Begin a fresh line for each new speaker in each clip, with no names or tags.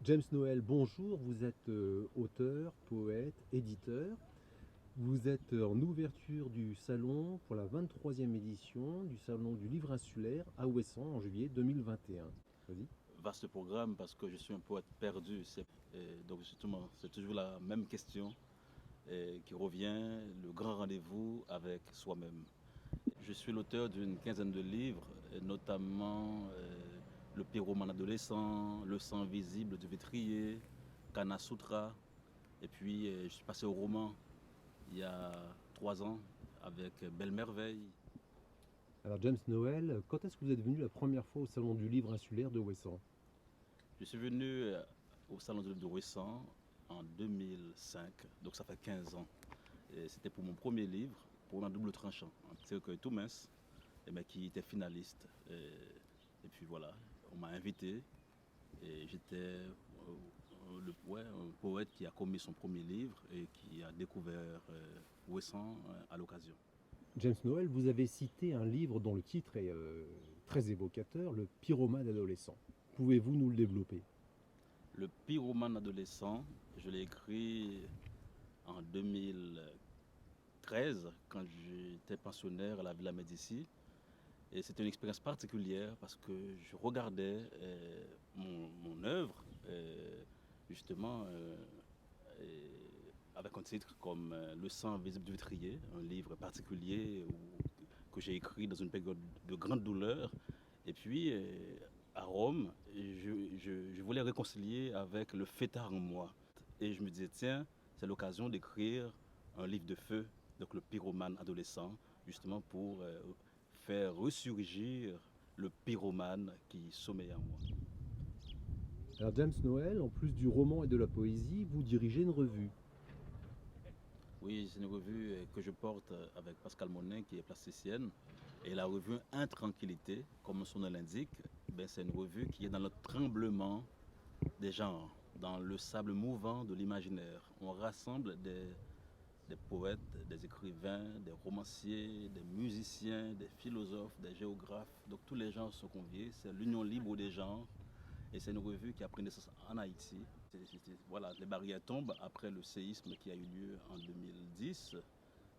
James Noël, bonjour, vous êtes auteur, poète, éditeur. Vous êtes en ouverture du salon pour la 23e édition du salon du livre insulaire à Ouessant en juillet 2021. Vas-y.
Vaste programme parce que je suis un poète perdu. Donc justement, c'est toujours la même question qui revient, le grand rendez-vous avec soi-même. Je suis l'auteur d'une quinzaine de livres, notamment Le pyromane adolescent, Le sang visible du vitrier, Kana Sutra. Et puis je suis passé au roman il y a 3 ans avec Belle Merveille.
Alors James Noël, quand est-ce que vous êtes venu la première fois au salon du livre insulaire de Ouessant?
Je suis venu au Salon de Ouessant en 2005, donc ça fait 15 ans. C'était pour mon premier livre, pour un double tranchant, un petit recueil tout mince, mais qui était finaliste. Et puis voilà, on m'a invité et j'étais un poète qui a commis son premier livre et qui a découvert Ouessant à l'occasion.
James Noël, vous avez cité un livre dont le titre est très évocateur, Le pyromane adolescent. Pouvez-vous nous le développer?
Le pyromane adolescent, je l'ai écrit en 2013 quand j'étais pensionnaire à la Villa Médicis. Et c'était une expérience particulière parce que je regardais mon œuvre justement avec un titre comme Le sang visible du vitrier, un livre particulier que j'ai écrit dans une période de grande douleur. Et puis à Rome, je voulais réconcilier avec le fêtard en moi. Et je me disais, tiens, c'est l'occasion d'écrire un livre de feu, donc le pyromane adolescent, justement pour faire ressurgir le pyromane qui sommeille en moi.
Alors James Noël, en plus du roman et de la poésie, vous dirigez une revue.
Oui, c'est une revue que je porte avec Pascal Monin, qui est plasticienne. Et la revue Intranquillité, comme son nom l'indique, c'est une revue qui est dans le tremblement des genres, dans le sable mouvant de l'imaginaire. On rassemble des poètes, des écrivains, des romanciers, des musiciens, des philosophes, des géographes. Donc tous les genres sont conviés. C'est l'Union libre des genres. Et c'est une revue qui a pris naissance en Haïti. Voilà, les barrières tombent après le séisme qui a eu lieu en 2010.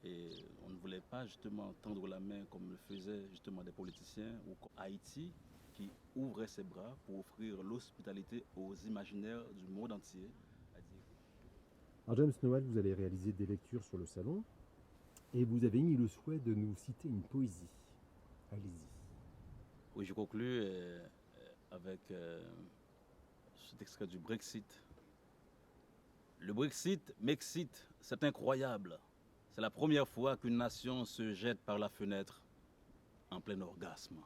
Et on ne voulait pas justement tendre la main comme le faisaient justement des politiciens ou Haïti qui ouvrait ses bras pour offrir l'hospitalité aux imaginaires du monde entier.
Alors James Noël, vous allez réaliser des lectures sur le salon et vous avez émis le souhait de nous citer une poésie. Allez-y.
Oui, je conclus avec cet extrait du Brexit. Le Brexit m'excite, c'est incroyable. C'est la première fois qu'une nation se jette par la fenêtre en plein orgasme.